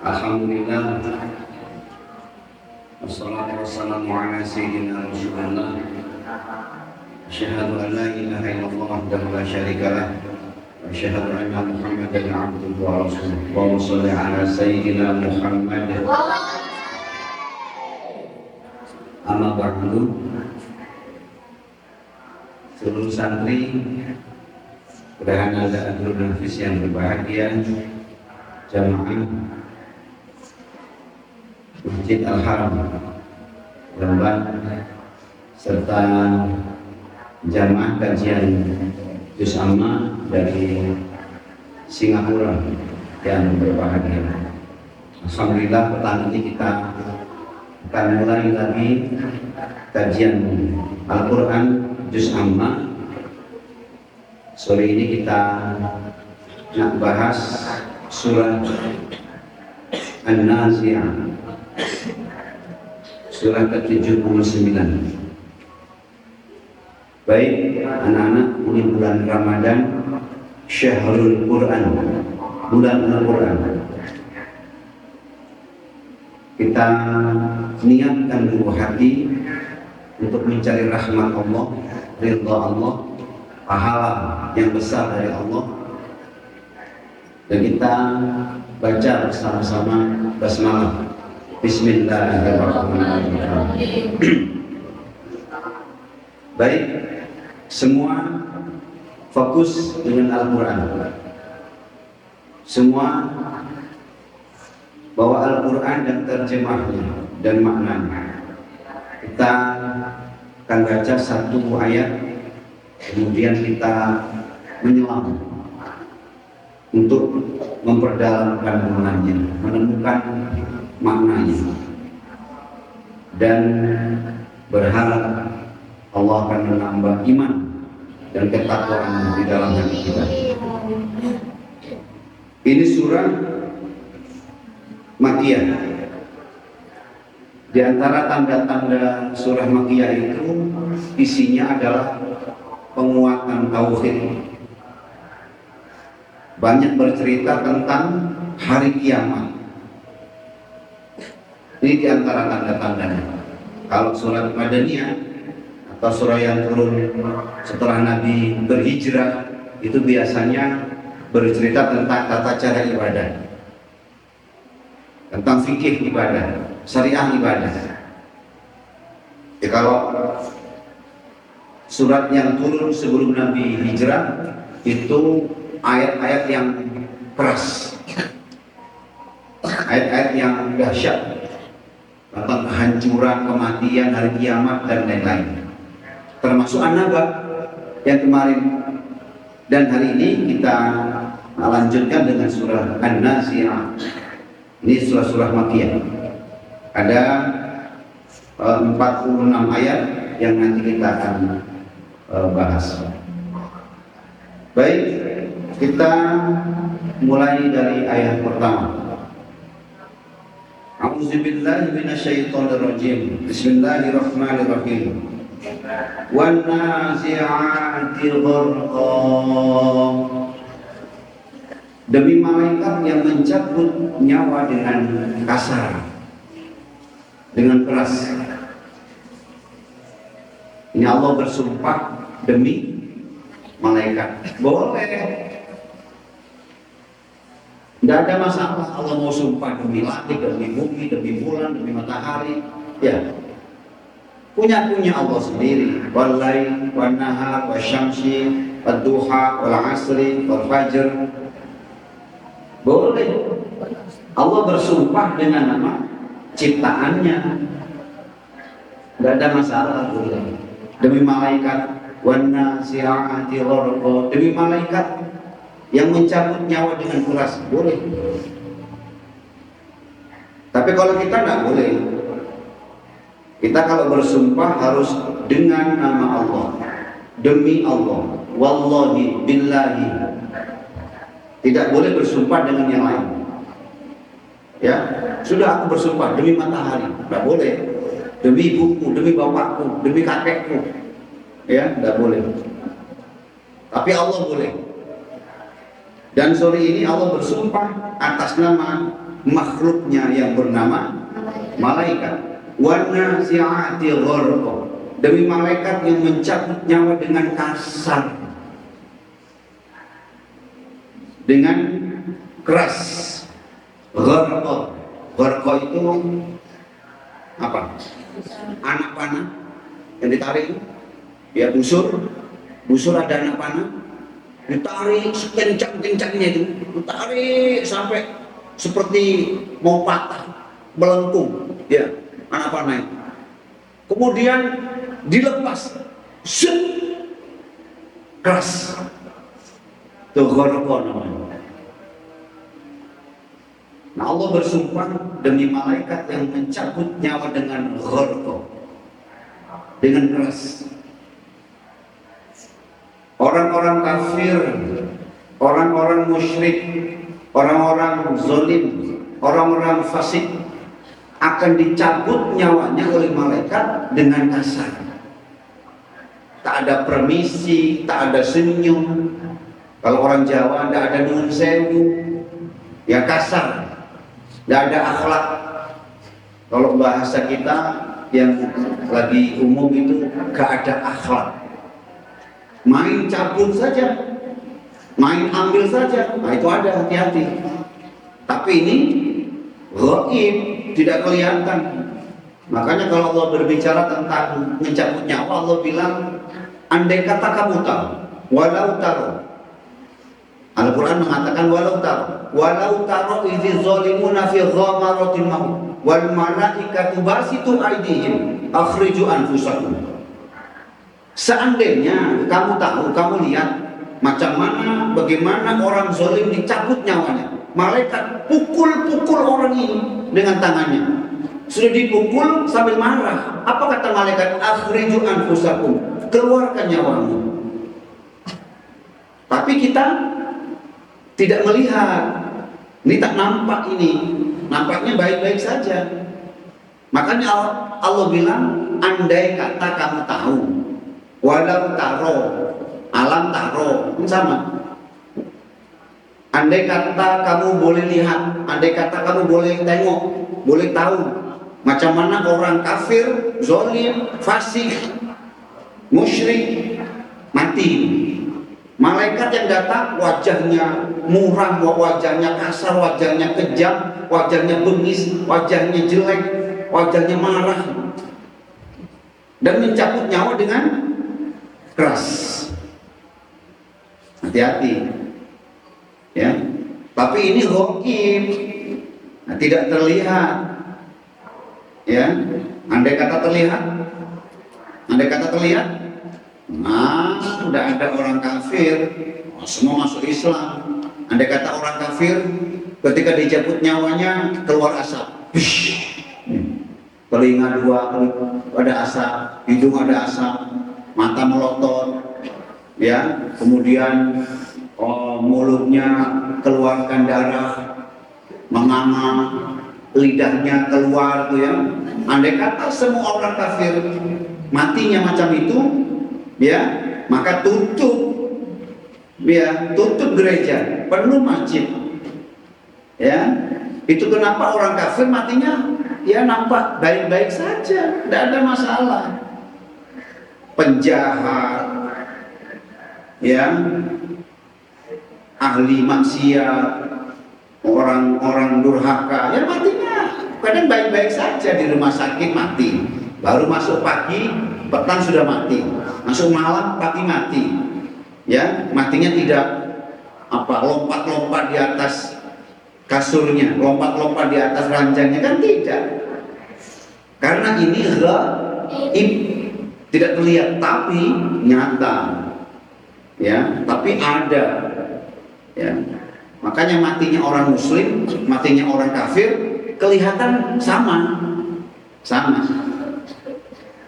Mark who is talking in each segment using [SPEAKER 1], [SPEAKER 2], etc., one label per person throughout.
[SPEAKER 1] Alhamdulillah, wassalatu wassalamu ala sayyidina Rasulullah. Asyhadu an la ilaha illallah wahdahu la syarika lah, wa asyhadu anna Muhammadan abduhu wa rasuluh. Allahumma shalli ala sayyidina Muhammad. Amma ba'du. Seluruh santri Berahan Al-Adrul Nafis yang berbahagia, jamaah Masjid Al-Haram Rembang, serta jamaah kajian Juz Amma dari Singapura yang berbahagia. Alhamdulillah, petang ini kita akan mulai lagi kajian Al-Quran Juz Amma. Sore ini kita nak bahas surah An-Nazi'ah, surah ke-79. Baik anak-anak, ini bulan Ramadan, Syahrul Quran, bulan Al-Quran. Kita niatkan dulu hati untuk mencari rahmat Allah, ridha Allah, pahala yang besar dari Allah. Dan kita baca bersama-sama basmalah. Bismillahirrahmanirrahim. Baik, semua fokus dengan Al-Quran. Semua bahwa Al-Quran dan terjemahnya dan maknanya. Kita akan baca satu ayat, kemudian kita menyelam untuk memperdalam kandungannya, menemukan maknanya, dan berharap Allah akan menambah iman dan ketakwaan di dalam hati kita. Ini surah Makkiyah. Di antara tanda-tanda surah Makkiyah itu isinya adalah penguatan tauhid. Banyak bercerita tentang hari kiamat. Ini di antara tanda-tandanya. Kalau surat Madaniyah atau surah yang turun setelah Nabi berhijrah, itu biasanya bercerita tentang tata cara ibadah, tentang fikih ibadah, syariah ibadah. Ya, kalau surat yang turun sebelum Nabi hijrah itu ayat-ayat yang keras, ayat-ayat yang dahsyat tentang kehancuran, kematian, hari kiamat, dan lain-lain. Termasuk An-Naba yang kemarin. Dan hari ini kita lanjutkan dengan surah An-Nazi'ah. Ini surah-surah Makkiyah. Ada 46 ayat yang nanti kita akan bahas. Baik, kita mulai dari ayat pertama. A'udzubillahi minasyaitonirrajim. Bismillahirrahmanirrahim. Wan nazi'ati gharqa. Demi malaikat yang mencabut nyawa dengan kasar, dengan keras. Ini Allah bersumpah demi malaikat. Boleh, tidak ada masalah. Allah mau sumpah demi langit, demi bumi, demi bulan, demi matahari, ya punya Allah sendiri. Wal-lail, wan-nahar, wasyamsi, wad-duha, wal-asri, wal-fajr. Boleh. Allah bersumpah dengan nama ciptaannya, tidak ada masalah. Boleh. Demi malaikat, wan-nazi'ati gharqa, demi malaikat yang mencabut nyawa dengan keras, boleh. Tapi kalau kita tidak boleh. Kita kalau bersumpah harus dengan nama Allah, demi Allah, wallahi, billahi. Tidak boleh bersumpah dengan yang lain. Ya, sudah aku bersumpah demi matahari, tidak boleh. Demi ibuku, demi bapakku, demi kakekku, ya, tidak boleh. Tapi Allah boleh. Dan sore ini Allah bersumpah atas nama makhluknya yang bernama malaikat. Wana si'ati gharqa, demi malaikat yang mencabut nyawa dengan kasar, dengan keras. Gharqa, gharqa itu apa? Anak panah yang ditarik, ya busur ada anak panah, ditarik sekencang-kencangnya itu, ditarik sampai seperti mau patah, melengkung, ya anak panah itu. Kemudian dilepas, set, keras, itu gharqa namanya. Nah, Allah bersumpah demi malaikat yang mencabut nyawa dengan gharqa, dengan keras. Orang-orang kafir, orang-orang musyrik, orang-orang zalim, orang-orang fasik akan dicabut nyawanya oleh malaikat dengan kasar. Tak ada permisi, tak ada senyum. Kalau orang Jawa tidak ada nuwun sewu, ya kasar. Tidak ada akhlak. Kalau bahasa kita yang lagi umum itu gak ada akhlak. Main cabut saja, main ambil saja, nah itu ada, hati-hati. Tapi ini ghaib, tidak kelihatan. Makanya kalau Allah berbicara tentang mencabut nyawa, Allah bilang, andai kata kamu tahu, walau taruh. Al-Quran mengatakan walau taruh idzi zalimuna fi ghamaratil maut wal malaikatu basitu aydihim akhriju anfusakum. Seandainya kamu tahu, kamu lihat macam mana, bagaimana orang zalim dicabut nyawanya, malaikat pukul-pukul orang ini dengan tangannya. Sudah dipukul sambil marah. Apa kata malaikat? Akhriju anfusakum, keluarkan nyawamu. Tapi kita tidak melihat, ini tak nampak, ini nampaknya baik-baik saja. Makanya Allah bilang, andai kata kamu tahu, walau taro, alam taro, sama. Andai kata kamu boleh lihat, andai kata kamu boleh tengok, boleh tahu macam mana orang kafir, zalim, fasik, musyrik mati. Malaikat yang datang wajahnya muram, wajahnya kasar, wajahnya kejam, wajahnya bengis, wajahnya jelek, wajahnya marah, dan mencabut nyawa dengan keras. Hati-hati, ya. Tapi ini ghaib, nah, tidak terlihat, ya. Andai kata terlihat, nah, sudah ada orang kafir, semua masuk Islam. Andai kata orang kafir, ketika dicabut nyawanya keluar asap, telinga dua ada asap, hidung ada asap, mata melotot, ya, kemudian mulutnya keluarkan darah, menganga, lidahnya keluar, tuh ya. Andai kata semua orang kafir matinya macam itu, ya, maka tutup gereja, penuh masjid, ya. Itu kenapa orang kafir matinya ya nampak baik-baik saja, tidak ada masalah. Penjahat, ya, ahli maksiat, orang-orang durhaka, ya matinya kadang baik-baik saja di rumah sakit mati, baru masuk pagi petang sudah mati, masuk malam pagi mati, ya, matinya tidak lompat-lompat di atas kasurnya, lompat-lompat di atas ranjangnya, kan tidak, karena ini ghaib, tidak terlihat tapi nyata, ya, tapi ada, ya. Makanya matinya orang muslim, matinya orang kafir kelihatan sama,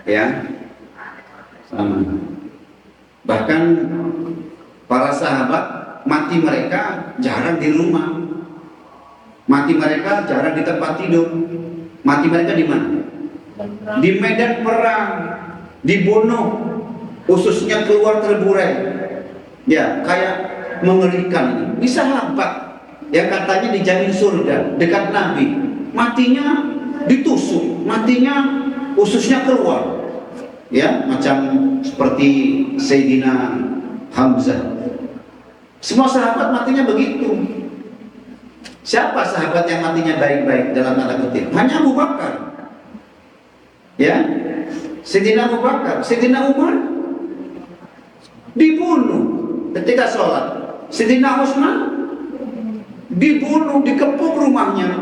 [SPEAKER 1] ya, sama. Bahkan para sahabat mati mereka jarang di rumah, mati mereka jarang di tempat tidur, mati mereka di mana? Di medan perang, dibunuh, ususnya keluar terburai, ya, kayak mengerikan ini. Ini sahabat yang katanya dijamin surga dekat Nabi, matinya ditusuk, matinya ususnya keluar, ya, macam seperti Sayyidina Hamzah. Semua sahabat matinya begitu. Siapa sahabat yang matinya baik-baik dalam tanda kutip? Hanya Abu Bakar, ya, Sayyidina Abu Bakar. Sayyidina Umar dibunuh ketika sholat. Sayyidina Utsman dibunuh, dikepung rumahnya,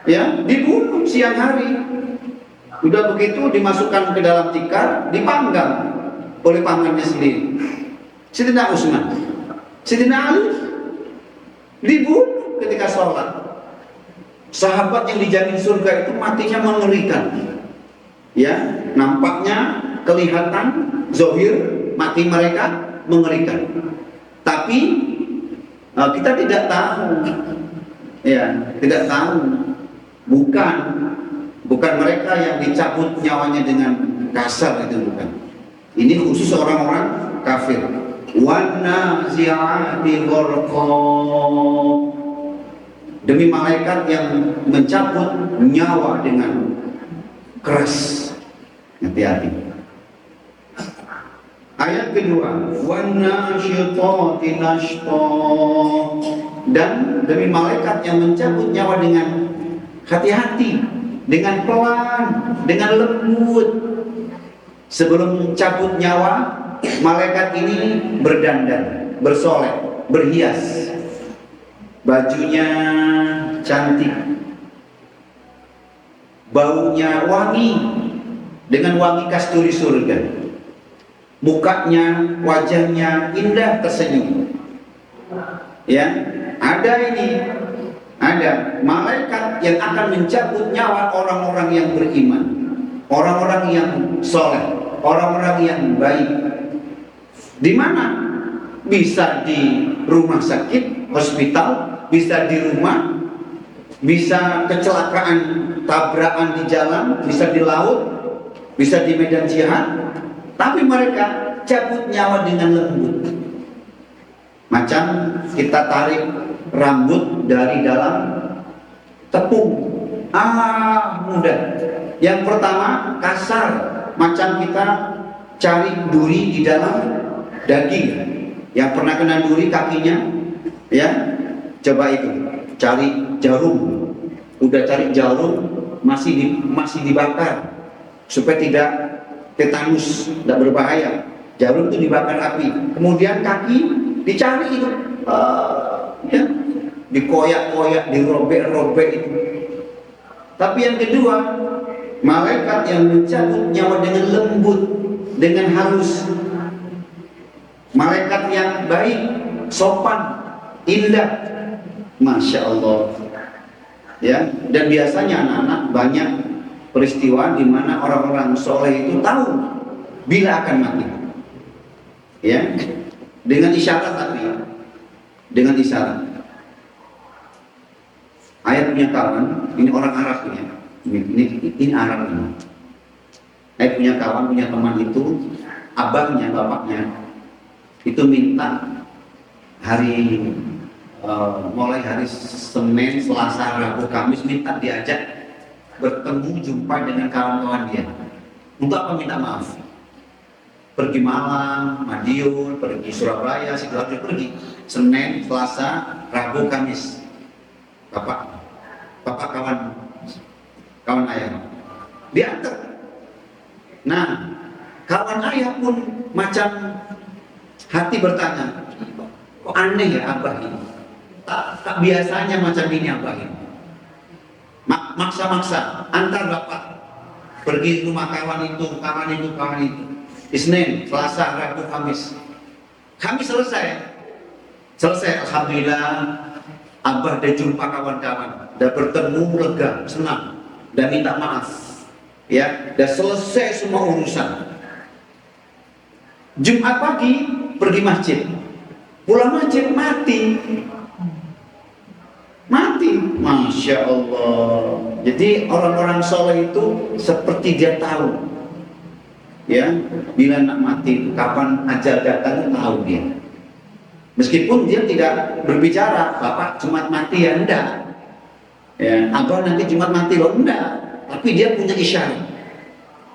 [SPEAKER 1] ya, dibunuh siang hari. Udah begitu dimasukkan ke dalam tikar, dipanggang oleh pamannya sendiri. Sayyidina Utsman, Sayyidina Ali dibunuh ketika sholat. Sahabat yang dijamin surga itu matinya mengerikan, ya, nampaknya kelihatan zahir mati mereka mengerikan, tapi kita tidak tahu, ya, tidak tahu. Bukan mereka yang dicabut nyawanya dengan kasar, itu bukan. Ini khusus orang-orang kafir. Wan-nazi'ati gharqa, demi malaikat yang mencabut nyawa dengan keras. Hati-hati. Ayat kedua, wan-nasyitati nashta, dan demi malaikat yang mencabut nyawa dengan hati-hati, dengan pelan, dengan lembut. Sebelum cabut nyawa, malaikat ini berdandan, bersolek, berhias, bajunya cantik, baunya wangi dengan wangi kasturi surga. Mukanya, wajahnya indah, tersenyum. Ya, ada malaikat yang akan mencabut nyawa orang-orang yang beriman, orang-orang yang soleh, orang-orang yang baik. Di mana? Bisa di rumah sakit, hospital, bisa di rumah, bisa kecelakaan, tabrakan di jalan, bisa di laut, bisa di medan jihad. Tapi mereka cabut nyawa dengan lembut, macam kita tarik rambut dari dalam tepung. Mudah. Yang pertama kasar, macam kita cari duri di dalam daging. Yang pernah kena duri kakinya, ya, coba itu cari jarum. Udah cari jarum masih dibakar supaya tidak tetanus, tidak berbahaya. Jarum itu dibakar api. Kemudian kaki dicari itu, ya, dikoyak-koyak, dirobek-robek itu. Tapi yang kedua, malaikat yang mencabut nyawa dengan lembut, dengan halus. Malaikat yang baik, sopan, indah. Masya Allah. Ya, dan biasanya anak-anak banyak peristiwa di mana orang-orang soleh itu tahu bila akan mati, ya, dengan isyarat, tapi dengan isyarat. Ayah punya kawan, ini orang Arab punya, ini Arab ini. Ayah punya kawan, punya teman itu, abangnya, bapaknya itu minta mulai hari Senin, Selasa, Rabu, Kamis minta diajak bertemu, jumpa dengan kawan-kawan dia. Untuk apa minta maaf? Pergi Malang, Madiun, pergi Surabaya, Sidoarjo, pergi Senin, Selasa, Rabu, Kamis. Bapak kawan ayah diantar. Nah, kawan ayah pun macam hati bertanya, kok aneh ya abah ini? Tak biasanya macam ini abah ini. Maksa-maksa antar bapak pergi rumah kawan itu. Isnin, Selasa, Rabu, Kamis. Kamis selesai. Alhamdulillah, abah udah jumpa kawan-kawan, udah bertemu, lega, senang, dan minta maaf, ya, udah selesai semua urusan. Jumat pagi pergi masjid, pulang masjid mati. Masya Allah. Jadi orang-orang soleh itu seperti dia tahu, ya, bila nak mati, kapan ajal datang tahu dia. Meskipun dia tidak berbicara, Bapak Jumat mati ya enggak, ya, Abah nanti Jumat mati loh enggak, tapi dia punya isyarat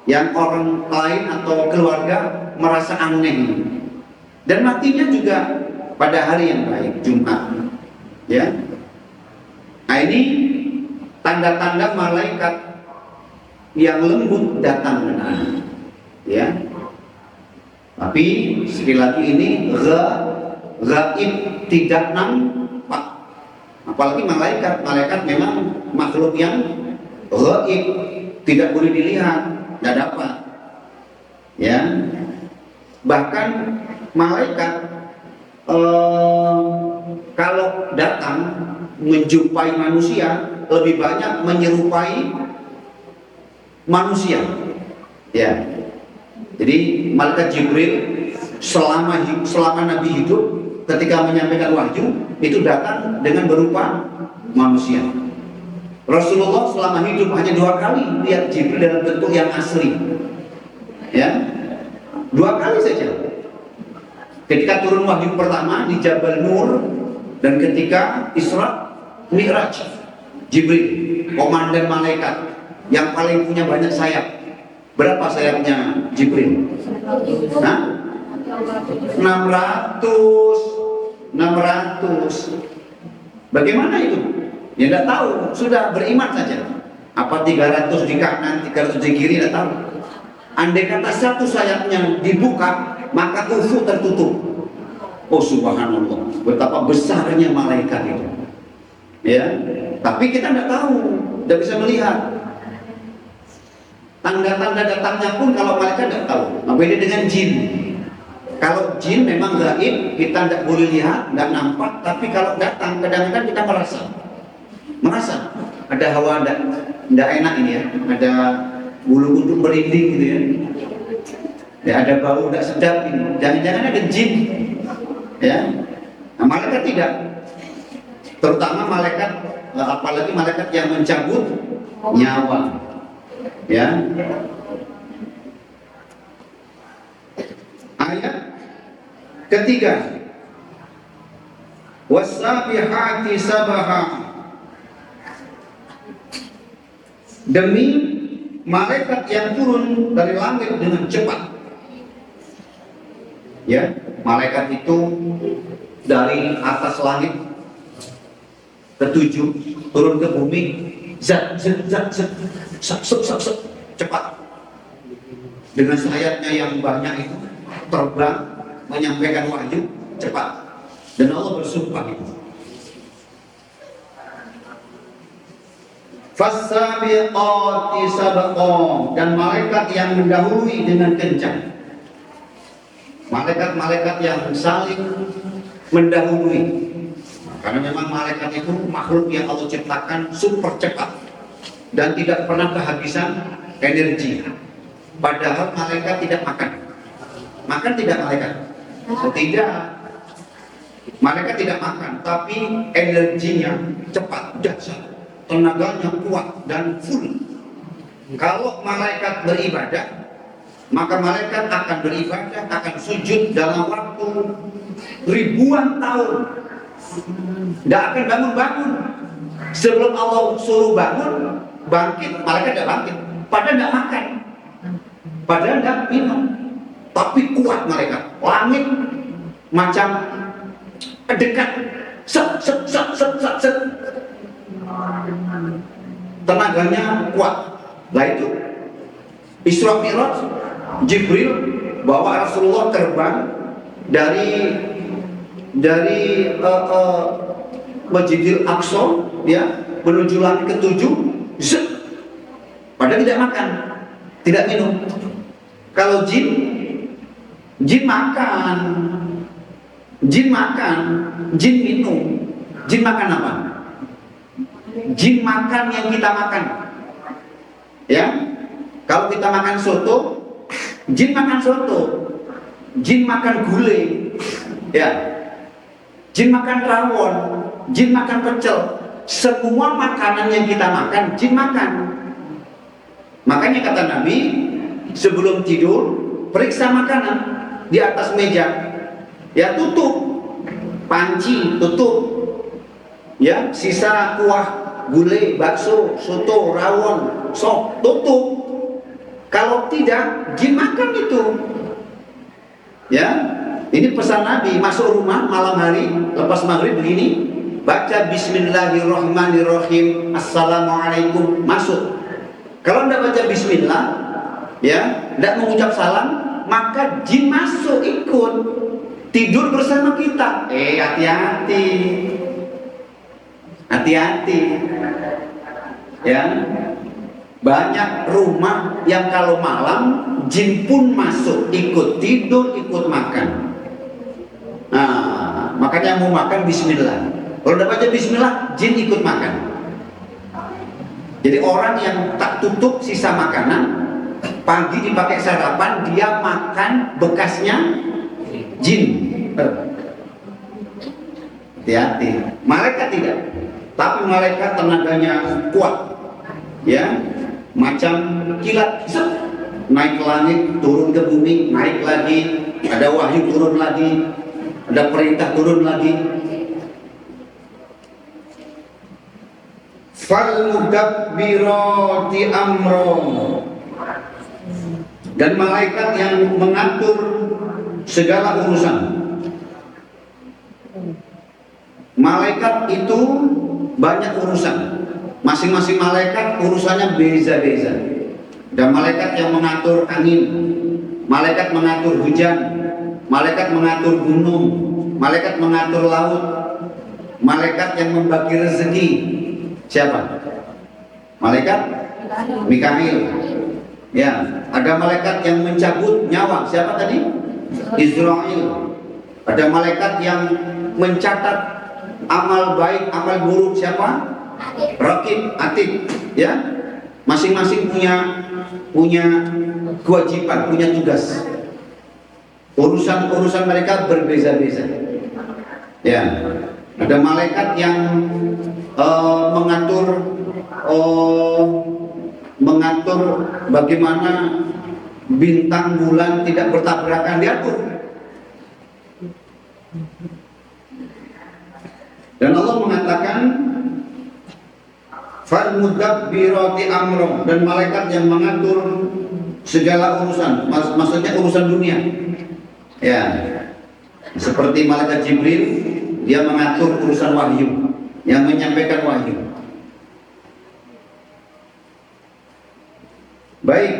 [SPEAKER 1] yang orang lain atau keluarga merasa aneh, dan matinya juga pada hari yang baik, Jumat, ya. Nah ini tanda-tanda malaikat yang lembut datang dengannya, ya. Tapi sekali lagi ini gaib, tidak nampak. Apalagi malaikat memang makhluk yang gaib, tidak boleh dilihat, tidak dapat. Ya, bahkan malaikat kalau datang menjumpai manusia lebih banyak menyerupai manusia. Ya, jadi malaikat Jibril selama Nabi hidup, ketika menyampaikan wahyu itu datang dengan berupa manusia. Rasulullah selama hidup hanya 2 kali lihat Jibril dalam bentuk yang asli, ya, 2 kali saja. Ketika turun wahyu pertama di Jabal Nur, dan ketika Isra Mi'raj, Jibril, komandan malaikat yang paling punya banyak sayap. Berapa sayapnya Jibril? Hah? 600. Bagaimana itu? Ya tidak tahu, sudah beriman saja. Apa 300 di kanan, 300 di kiri, tidak tahu. Andai kata satu sayapnya dibuka, maka ufuk tertutup. Oh subhanallah, betapa besarnya malaikat itu. Ya, tapi kita tidak tahu, tidak bisa melihat. Tanda-tanda datangnya pun kalau malaikat tidak tahu. Nah, beda dengan jin. Kalau jin memang gaib, kita tidak boleh lihat, tidak nampak. Tapi kalau datang, kadang-kadang kita merasa ada hawa tidak enak ini ya, ada bulu kuduk merinding gitu ya. Ya, ada bau tidak sedap ini. Jangan-jangan ada jin, ya. Nah, malaikat tidak. Terutama malaikat, apalagi malaikat yang mencabut nyawa. Ya. Ayat ketiga, wasabihati sabaha, demi malaikat yang turun dari langit dengan cepat. Ya, malaikat itu dari atas langit ketujuh turun ke bumi, cepat, dengan sayapnya yang banyak itu terbang menyampaikan wahyu cepat, dan Allah bersumpah itu. Fasabiqati sabqa, dan malaikat yang mendahului dengan kencang. Malaikat-malaikat yang saling mendahului. Karena memang malaikat itu makhluk yang Allah ciptakan super cepat dan tidak pernah kehabisan energi. Padahal malaikat tidak makan tidak malaikat? Tidak. Malaikat tidak makan, tapi energinya cepat, dahsyat, tenaganya kuat dan full. Kalau malaikat beribadah, maka malaikat akan beribadah, akan sujud dalam waktu ribuan tahun. Tidak akan bangun-bangun. Sebelum Allah suruh bangun, bangkit, malaikat tidak bangkit. Padahal tidak makan, padahal tidak minum, tapi kuat malaikat. Langit macam dekat, set. Tenaganya kuat. Lah itu Isra Mi'raj, Jibril bawa Rasulullah terbang dari Masjidil Aqsa, ya, menuju langit ketujuh, padahal tidak makan, tidak minum. Kalau jin makan, jin minum. Jin makan apa? Jin makan yang kita makan, ya. Kalau kita makan soto, jin makan soto. Jin makan gulai, ya. Jin makan rawon, jin makan pecel. Semua makanan yang kita makan, jin makan. Makanya kata Nabi, sebelum tidur periksa makanan di atas meja, ya tutup. panci tutup, ya, sisa kuah gulai, bakso, soto, rawon, sop tutup. Kalau tidak, jin makan itu. Ya, ini pesan Nabi, masuk rumah malam hari lepas maghrib begini, baca Bismillahirrahmanirrahim, Assalamualaikum, masuk. Kalau tidak baca Bismillah, ya, tidak mengucap salam, maka jin masuk ikut tidur bersama kita. Hati-hati, hati-hati, ya. Banyak rumah yang kalau malam jin pun masuk, ikut tidur, ikut makan. Nah, makanya mau makan Bismillah. Kalau udah baca Bismillah, jin ikut makan. Jadi orang yang tak tutup sisa makanan, pagi dipakai sarapan, dia makan bekasnya jin. Hati-hati. Malaikat tidak, tapi malaikat tenaganya kuat, ya. Macam kilat, naik ke langit, turun ke bumi, naik lagi, ada wahyu turun lagi, ada perintah turun lagi. Fal mudabbirati amron, dan malaikat yang mengatur segala urusan. Malaikat itu banyak urusan. Masing-masing malaikat urusannya beza-beza. Dan malaikat yang mengatur angin, malaikat mengatur hujan, malaikat mengatur gunung, malaikat mengatur laut, malaikat yang membagi rezeki. Siapa? Malaikat Mikail. Ya, ada malaikat yang mencabut nyawa. Siapa tadi? Israel. Ada malaikat yang mencatat amal baik, amal buruk. Siapa? Raqib, Atid, ya. Masing-masing punya kewajiban, punya tugas. Urusan mereka berbeza-beza. Ya. Ada malaikat yang mengatur bagaimana bintang bulan tidak bertabrakan, diatur. Dan Allah mengatakan fal mudabbirati amro, dan malaikat yang mengatur segala urusan, maksudnya urusan dunia. Ya. Seperti malaikat Jibril, dia mengatur urusan wahyu, yang menyampaikan wahyu. Baik,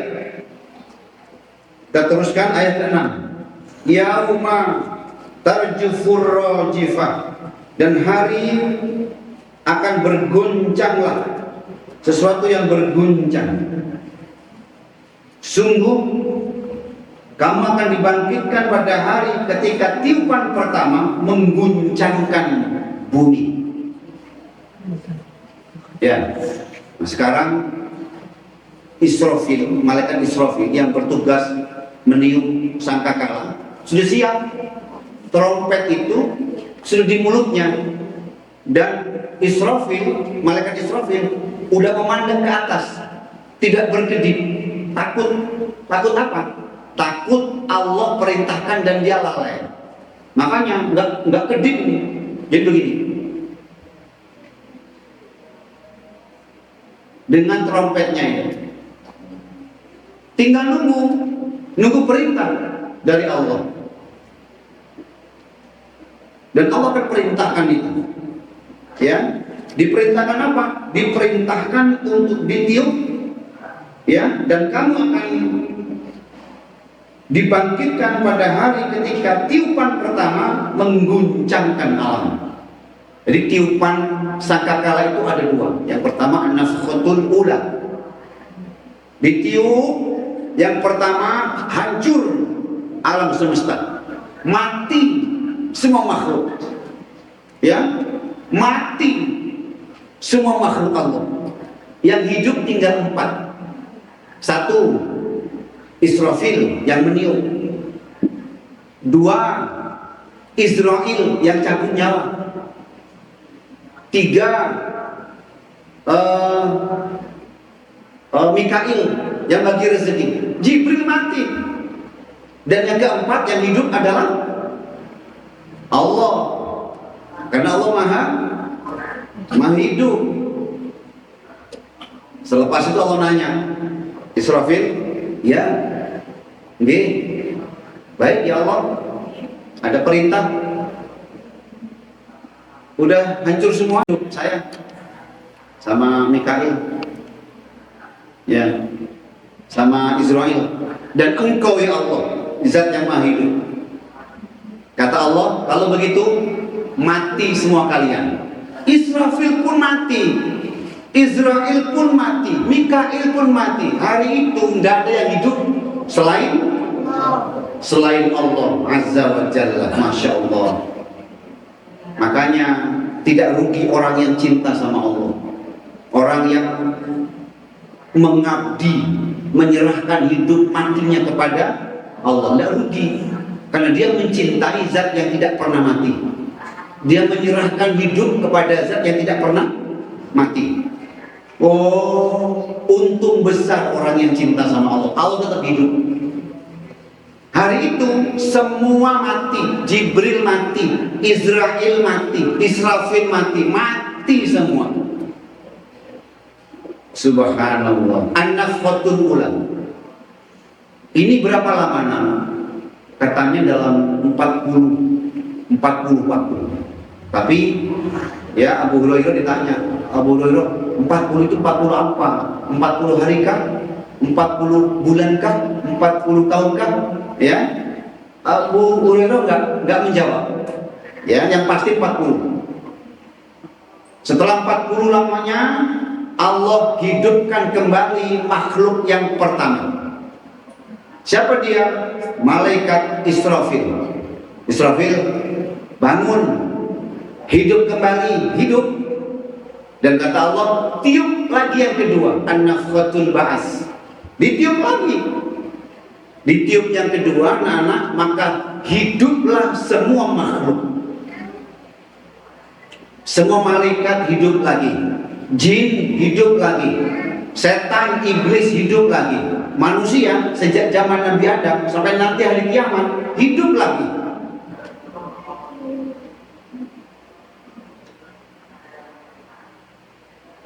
[SPEAKER 1] kita teruskan ayat ke-6. Yauma tarjufur rajifah, dan hari akan bergoncanglah sesuatu yang berguncang. Sungguh kamu akan dibangkitkan pada hari ketika tiupan pertama mengguncangkan bumi. Ya, nah sekarang Israfil, malaikat Israfil yang bertugas meniup sangkakala sudah siap. Trompet itu sudah di mulutnya, dan Israfil, malaikat Israfil udah memandang ke atas, tidak berkedip. Takut apa? Takut Allah perintahkan dan dia lalai. Makanya nggak kedip nih. Jadi begini, dengan trompetnya itu tinggal nunggu perintah dari Allah, dan Allah akan perintahkan itu. Ya, diperintahkan apa? Diperintahkan untuk ditiup, ya, dan kamu akan dibangkitkan pada hari ketika tiupan pertama mengguncangkan alam. Jadi tiupan sangkakala itu ada dua. Yang pertama an-nafkhatul ula, ditiup, yang pertama hancur alam semesta, mati semua makhluk, ya, mati semua makhluk Allah. Yang hidup tinggal 4. 1, Israfil yang meniup. 2, Israel yang cabut nyawa. 3, Mikail yang bagi rezeki. Jibril mati. Dan yang keempat yang hidup adalah Allah. karena Allah maha hidup. Selepas itu Allah nanya, Israfil, ya, nggih, baik ya Allah, ada perintah, udah hancur semua hidup saya sama Mikail, ya, sama Israel, dan engkau ya Allah, zat yang maha hidup. Kata Allah, kalau begitu mati semua kalian. Israfil pun mati, Israel pun mati, Mikail pun mati. Hari itu tidak ada yang hidup selain Allah Azza wa Jalla. Masya Allah. Makanya tidak rugi orang yang cinta sama Allah, orang yang mengabdi, menyerahkan hidup matinya kepada Allah. Tidak rugi, karena dia mencintai zat yang tidak pernah mati. Dia menyerahkan hidup kepada zat yang tidak pernah mati. Oh, untung besar orang yang cinta sama Allah. Allah tetap hidup. Hari itu semua mati. Jibril mati, Israel mati, Israfil mati semua. Subhanallah. An-nafkhatul ula. Ini berapa lama nama? Katanya dalam 40 waktu. Tapi ya Abu Hurairah ditanya, Abu Hurairah 40 itu 40 apa? 40 hari kah? 40 bulan kah? 40 tahun kah? Ya, Abu Hurairah enggak menjawab. Ya, yang pasti 40. Setelah 40 lamanya Allah hidupkan kembali makhluk yang pertama. Siapa dia? Malaikat Israfil. Israfil bangun, hidup kembali, hidup. Dan kata Allah, tiup lagi yang kedua, an-nafkhatul ba'as. Ditiup lagi. Ditiup yang kedua, anak-anak, maka hiduplah semua makhluk. Semua malaikat hidup lagi, jin hidup lagi, setan, iblis hidup lagi, manusia sejak zaman Nabi Adam sampai nanti hari kiamat hidup lagi.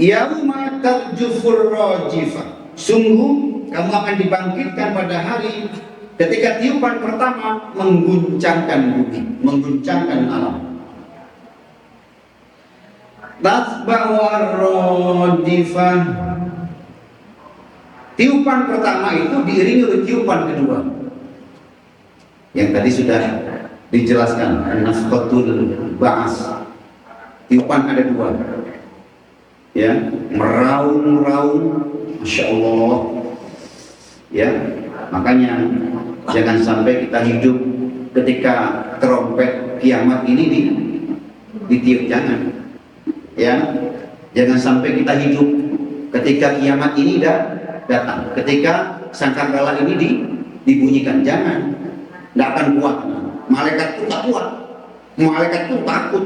[SPEAKER 1] Yauma tarjufur rajifah. Sungguh kamu akan dibangkitkan pada hari ketika tiupan pertama mengguncangkan bumi, mengguncangkan alam. Tasba'u ar-radifah. Tiupan pertama itu diiringi oleh tiupan kedua. Yang tadi sudah dijelaskan, an-nafkhatul ba'as. Tiupan ada dua. Ya, meraung-raung, Masya Allah. Ya, makanya jangan sampai kita hidup ketika trompet kiamat ini ditiup, jangan. Ya, jangan sampai kita hidup ketika kiamat ini datang, ketika sangkakala ini dibunyikan, jangan. Tidak akan kuat. Malaikat pun tak kuat, malaikat pun takut.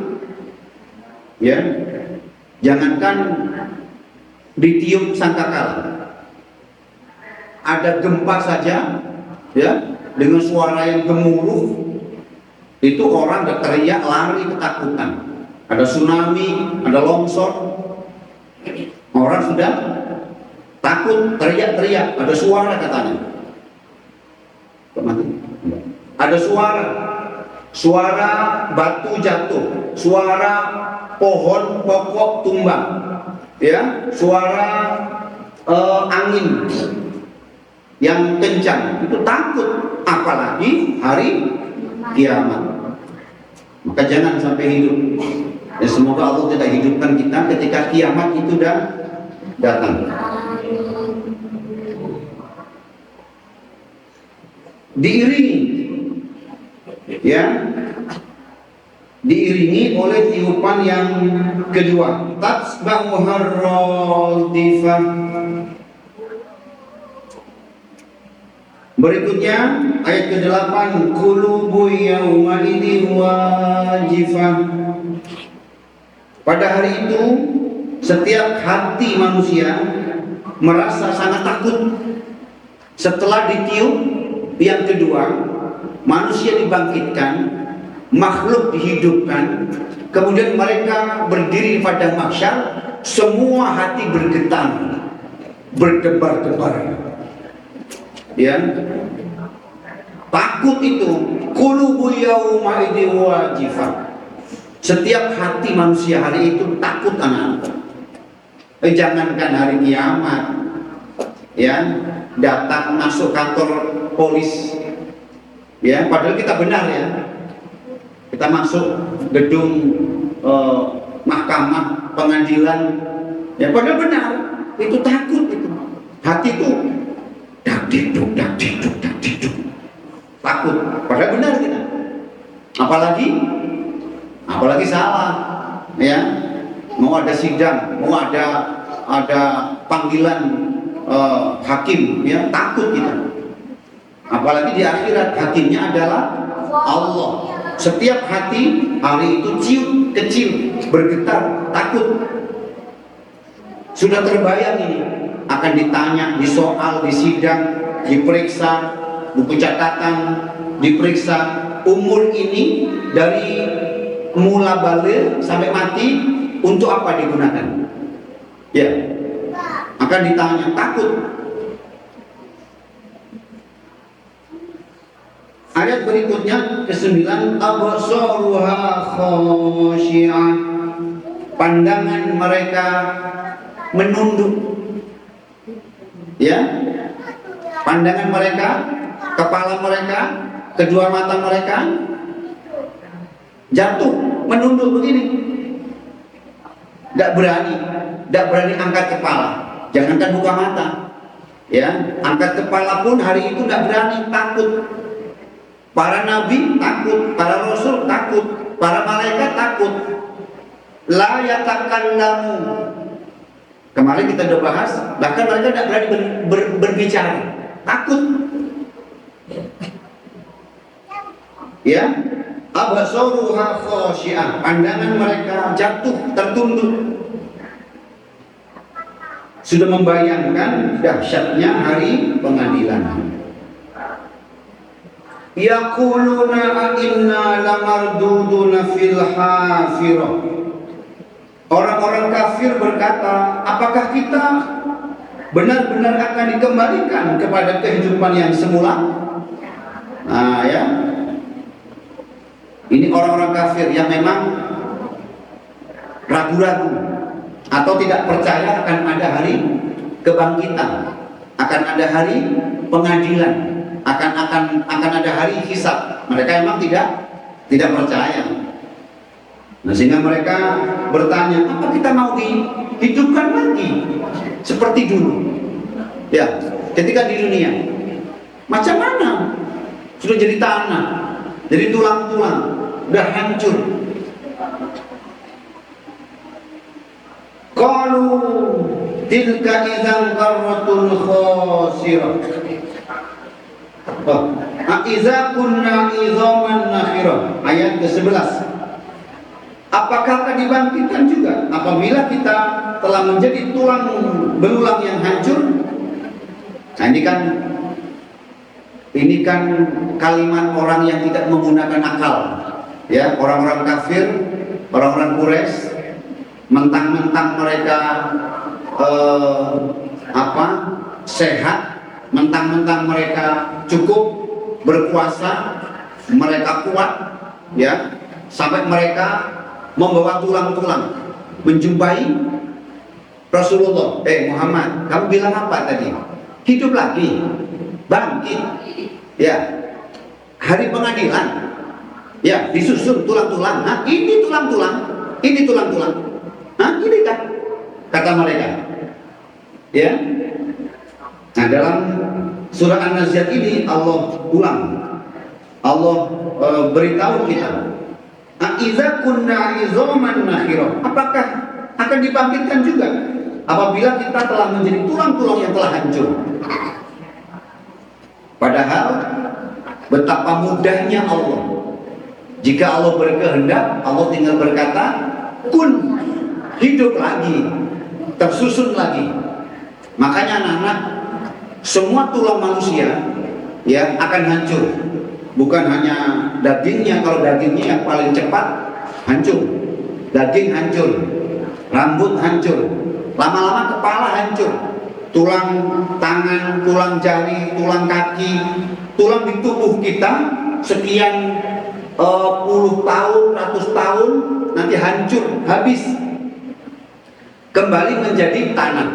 [SPEAKER 1] Ya, jangankan ditiup sangkakala, ada gempa saja, ya, dengan suara yang gemuruh, itu orang berteriak lari ketakutan. Ada tsunami, ada longsor, orang sudah takut, teriak-teriak. Ada suara katanya. Ada suara batu jatuh, suara pohon pokok tumbang, ya, suara angin yang kencang. Itu takut, apalagi hari kiamat. Maka jangan sampai hidup. Dan semoga Allah tidak hidupkan kita ketika kiamat itu datang. Diiringi, ya, diiringi oleh tiupan yang kedua. Tasba'u har-radifah. Berikutnya ayat ke-8, qulubu yauma idin wajifah. Pada hari itu setiap hati manusia merasa sangat takut. Setelah ditiup yang kedua, manusia dibangkitkan, makhluk dihidupkan, kemudian mereka berdiri di padang mahsyar, semua hati bergetar, berdebar-debar. Ya, takut itu. Qulubu yauma idin wajifah. Setiap hati manusia hari itu takut, anak. Jangankan hari kiamat, ya, datang masuk kantor polis, ya, padahal kita benar, ya, kita masuk gedung mahkamah pengadilan, ya, padahal benar, itu takut, itu hati itu dak diduk takut, padahal benar kita, apalagi salah, ya, mau ada sidang, mau ada panggilan hakim, ya, takut kita. Apalagi di akhirat hakimnya adalah Allah. Setiap hati hari itu ciut kecil, bergetar, takut. Sudah terbayang ini akan ditanya, disoal, disidang, diperiksa, buku catatan, diperiksa umur ini dari mula baligh sampai mati untuk apa digunakan? Ya, akan ditanya, takut. Ayat berikutnya ke-9, absaruha khashi'ah. Pandangan mereka menunduk. Ya. Pandangan mereka, kepala mereka, kedua mata mereka jatuh, menunduk begini. Tidak berani angkat kepala. Jangankan buka mata. Ya, angkat kepala pun hari itu tidak berani, takut. Para nabi takut, para rasul takut, para malaikat takut. La yatakallamu. Kemarin kita sudah bahas, bahkan mereka tidak berani berbicara, takut. Ya, absaruha khashi'ah. Pandangan mereka jatuh, tertunduk. Sudah membayangkan dahsyatnya hari pengadilan. Yaquluna inna lamarduduna fil hafirah. Orang-orang kafir berkata, apakah kita benar-benar akan dikembalikan kepada kehidupan yang semula? Nah, ya, ini orang-orang kafir yang memang ragu-ragu atau tidak percaya akan ada hari kebangkitan, akan ada hari pengadilan, akan ada hari hisab. Mereka memang tidak percaya. Nah, sehingga mereka bertanya, apa kita mau dihidupkan lagi seperti dulu? Ya, ketika di dunia, macam mana? Sudah jadi tanah, jadi tulang-tulang, udah hancur. Qalu tilka idzan qarratun khasirah. Iza kunna idzaman nakhirah. Ayat ke-11. Apakah akan dibangkitkan juga apabila kita telah menjadi tulang belulang yang hancur? Nah, ini kan kalimat orang yang tidak menggunakan akal, ya, orang-orang kafir, orang-orang Quraisy, mentang-mentang mereka sehat, mentang-mentang mereka cukup berkuasa, mereka kuat, ya, sampai mereka membawa tulang-tulang menjumpai Rasulullah. Muhammad, kamu bilang apa tadi? Hidup lagi, bangkit, ya, hari pengadilan, ya, disusun tulang-tulang. Nah, ini tulang-tulang, ini tulang-tulang. Nah, ini kan kata mereka, ya. Nah, dalam surah An-Nazi'at ini Allah ulang, Allah beritahu kita, Iza kunna idzaman nakhirah. Apakah akan dibangkitkan juga apabila kita telah menjadi tulang-tulang yang telah hancur? Padahal betapa mudahnya Allah. Jika Allah berkehendak, Allah tinggal berkata, kun, hidup lagi, tersusun lagi. Makanya anak-anak, semua tulang manusia, ya, akan hancur. Bukan hanya dagingnya, kalau dagingnya yang paling cepat hancur, daging hancur, rambut hancur, lama-lama kepala hancur, tulang tangan, tulang jari, tulang kaki, tulang di tubuh kita sekian puluh tahun, ratus tahun nanti hancur, habis, kembali menjadi tanah.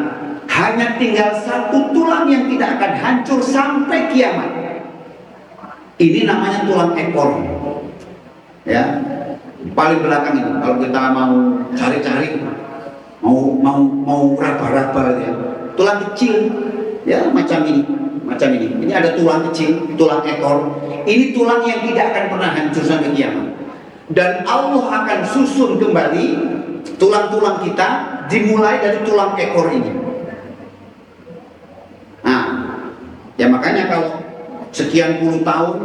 [SPEAKER 1] Hanya tinggal satu tulang yang tidak akan hancur sampai kiamat. Ini namanya tulang ekor. Ya, paling belakang ini. Kalau kita mau cari-cari, mau raba-raba ya, tulang kecil, ya macam ini. Ini ada tulang kecil, tulang ekor. Ini tulang yang tidak akan pernah hancur sampai kiamat. Dan Allah akan susun kembali tulang-tulang kita dimulai dari tulang ekor ini. Nah, ya makanya kalau sekian puluh tahun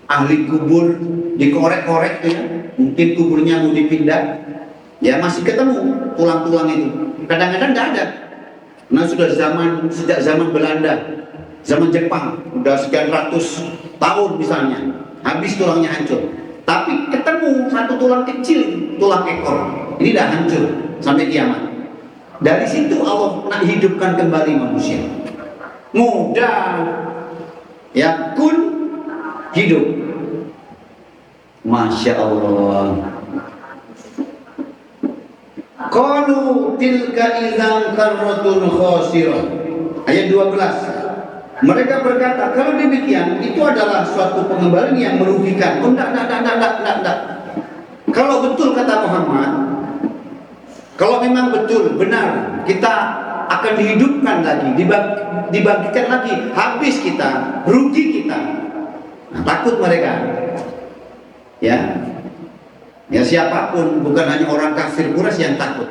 [SPEAKER 1] ahli kubur dikorek-korek ya, mungkin kuburnya mau dipindah, ya masih ketemu tulang-tulang itu. Kadang-kadang nggak ada. Nah sudah sejak zaman Belanda, zaman Jepang, udah sekian ratus tahun misalnya, habis tulangnya hancur. Tapi ketemu satu tulang kecil, tulang ekor, ini dah hancur sampai kiamat. Dari situ Allah nak hidupkan kembali manusia. Mudah, ya kun hidup. Masya Allah. Qalu tilka idzan karratun khasirah. Ayat 12. Mereka berkata, kalau demikian itu adalah suatu pengembalian yang merugikan. Oh enggak. Kalau betul kata Muhammad, kalau memang betul benar kita akan dihidupkan lagi, dibangkitkan lagi, habis kita, rugi kita. Nah, takut mereka. Ya siapapun, bukan hanya orang kafir Quraisy yang takut.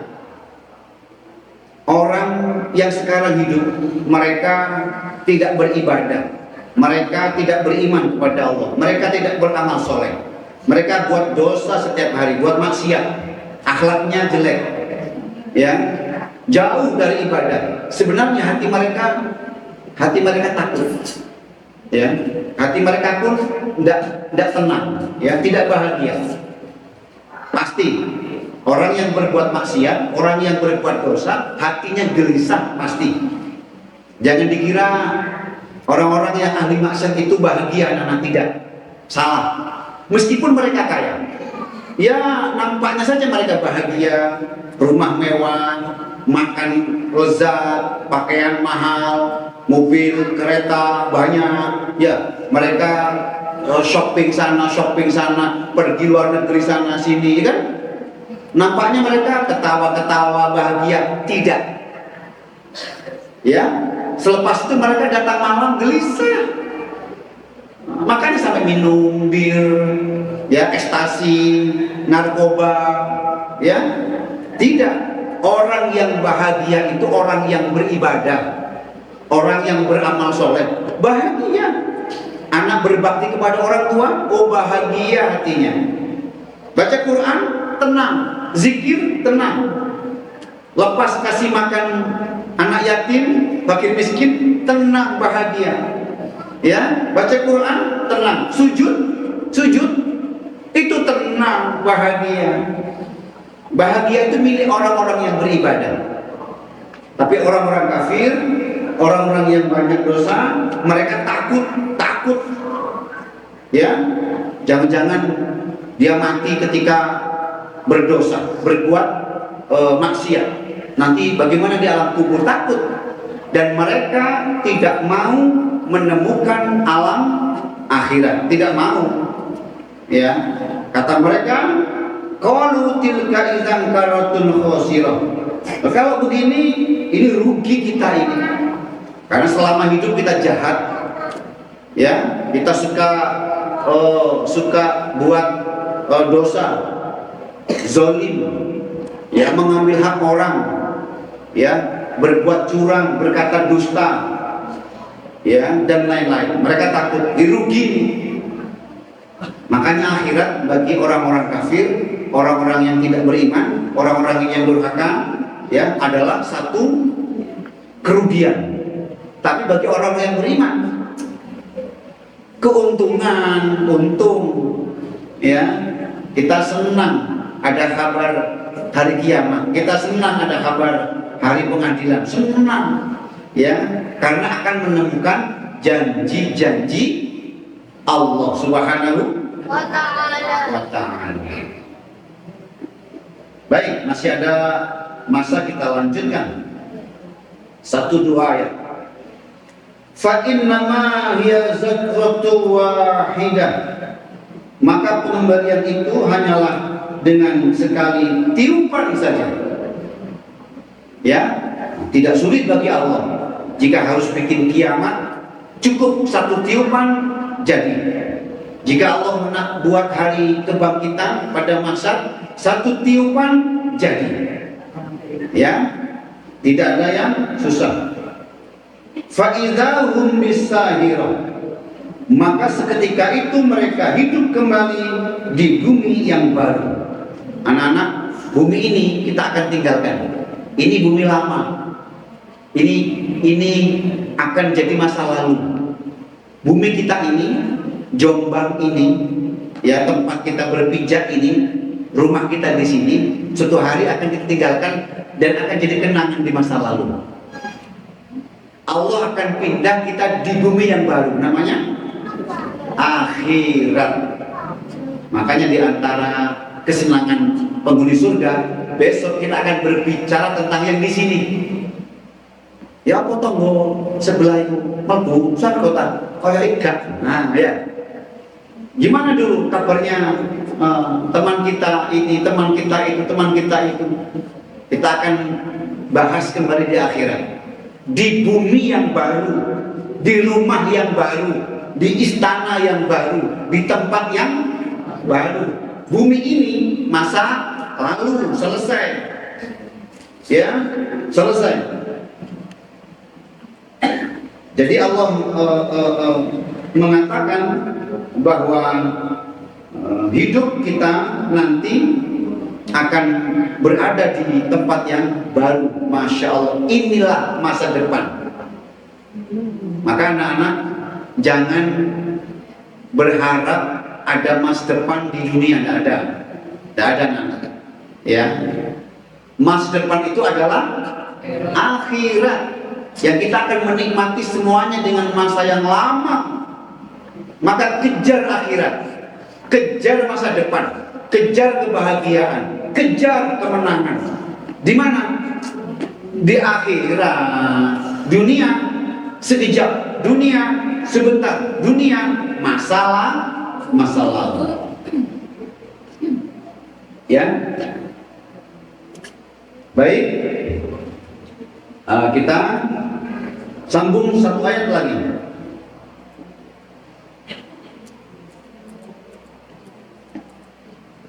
[SPEAKER 1] Orang yang sekarang hidup, mereka tidak beribadah, mereka tidak beriman kepada Allah, mereka tidak beramal soleh, mereka buat dosa setiap hari, buat maksiat, akhlaknya jelek, ya, jauh dari ibadah. Sebenarnya hati mereka takut, ya, hati mereka pun tidak tenang, ya, tidak bahagia. Pasti orang yang berbuat maksiat, orang yang berbuat dosa, hatinya gelisah pasti. Jangan dikira orang-orang yang ahli maksiat itu bahagia, anak tidak. Salah. Meskipun mereka kaya, ya nampaknya saja mereka bahagia, rumah mewah, makan lezat, pakaian mahal, mobil, kereta banyak, ya mereka shopping sana, pergi luar negeri sana sini, kan? Nampaknya mereka ketawa-ketawa bahagia, tidak. Ya, selepas itu mereka datang malam gelisah. Makanya sampai minum bir, ya, ekstasi, narkoba, ya. Tidak. Orang yang bahagia itu orang yang beribadah, orang yang beramal soleh, bahagia. Anak berbakti kepada orang tua, oh bahagia hatinya. Baca Quran, tenang. Zikir, tenang. Lepas kasih makan anak yatim, fakir miskin, tenang, bahagia. Ya, baca Quran, tenang. Sujud, itu tenang, bahagia. Bahagia itu milik orang-orang yang beribadah. Tapi orang-orang kafir, orang-orang yang banyak dosa, mereka takut. Ya, jangan-jangan dia mati ketika berdosa, berbuat maksiat. Nanti bagaimana di alam kubur, takut. Dan mereka tidak mau menemukan alam akhirat, tidak mau. Ya, kata mereka, qalu tilka idzan karatun khasirah. Kalau begini, ini rugi kita ini. Karena selama hidup kita jahat. Ya, kita suka buat dosa, zalim, ya, mengambil hak orang, ya, berbuat curang, berkata dusta, ya, dan lain-lain. Mereka takut dirugi. Makanya akhirat bagi orang-orang kafir, orang-orang yang tidak beriman, orang-orang yang durhaka, ya, adalah satu kerugian. Tapi bagi orang yang beriman, keuntungan, untung, ya. Kita senang ada kabar hari kiamat, kita senang ada kabar hari pengadilan, senang, ya, karena akan menemukan janji-janji Allah Subhanahu wa Ta'ala. Baik, masih ada masa, kita lanjutkan satu dua ayat. Fa innama hiya zakratu wahidah, maka pengembalian itu hanyalah dengan sekali tiupan saja. Ya, tidak sulit bagi Allah. Jika harus bikin kiamat, cukup satu tiupan jadi. Jika Allah buat hari kebangkitan pada masa, satu tiupan jadi. Ya, tidak ada yang susah. Fa'idhahum bisahirah, maka seketika itu mereka hidup kembali di bumi yang baru. Anak-anak, bumi ini kita akan tinggalkan. Ini bumi lama. Ini akan jadi masa lalu. Bumi kita ini, Jombang ini, ya, tempat kita berpijak ini, rumah kita di sini, suatu hari akan kita tinggalkan dan akan jadi kenangan di masa lalu. Allah akan pindah kita di bumi yang baru, namanya akhirat. Makanya di antara kesenangan penghuni surga, besok kita akan berbicara tentang yang di sini. Ya, apa tonggo sebelah itu mlebu sak kota kaya ikat. Nah, ya. Gimana dulu kabarnya teman kita ini, teman kita itu, teman kita itu? Kita akan bahas kembali di akhirat. Di bumi yang baru, di rumah yang baru, di istana yang baru, di tempat yang baru. Bumi ini masa lalu selesai, ya, selesai. Jadi Allah mengatakan bahwa hidup kita nanti akan berada di tempat yang baru. Masya Allah, inilah masa depan. Maka anak-anak, jangan berharap ada masa depan di dunia. Tidak ada. Tidak ada, anak-anak. Ya, masa depan itu adalah akhirat, yang kita akan menikmati semuanya dengan masa yang lama. Maka kejar akhirat, kejar masa depan, kejar kebahagiaan, kejar kemenangan. Di mana? Di akhirat. Dunia sekejap, dunia sebentar, dunia masa lalu. Ya, baik. Kita sambung satu ayat lagi.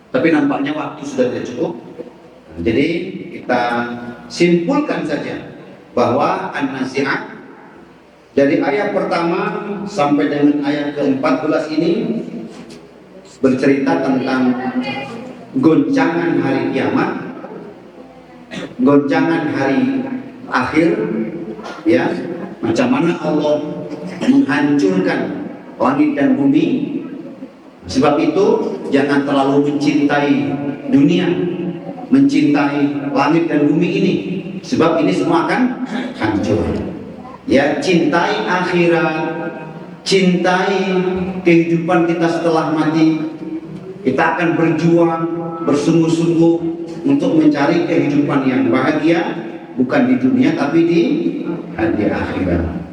[SPEAKER 1] Tapi nampaknya waktu sudah tidak cukup. Jadi kita simpulkan saja bahwa An-Nazi'at dari ayat pertama sampai dengan ayat ke-14 ini bercerita tentang goncangan hari kiamat, goncangan hari akhir, ya, macam mana Allah menghancurkan langit dan bumi. Sebab itu jangan terlalu mencintai dunia, mencintai langit dan bumi ini, sebab ini semua akan hancur. Ya, cintai akhirat, cintai kehidupan kita setelah mati. Kita akan berjuang bersungguh-sungguh untuk mencari kehidupan yang bahagia, bukan di dunia tapi di akhirat.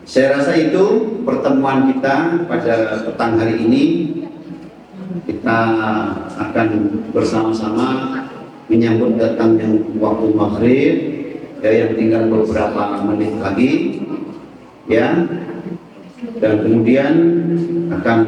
[SPEAKER 1] Saya rasa itu pertemuan kita pada petang hari ini. Kita akan bersama-sama menyambut datangnya waktu maghrib, ya, yang tinggal beberapa menit lagi, ya, dan kemudian akan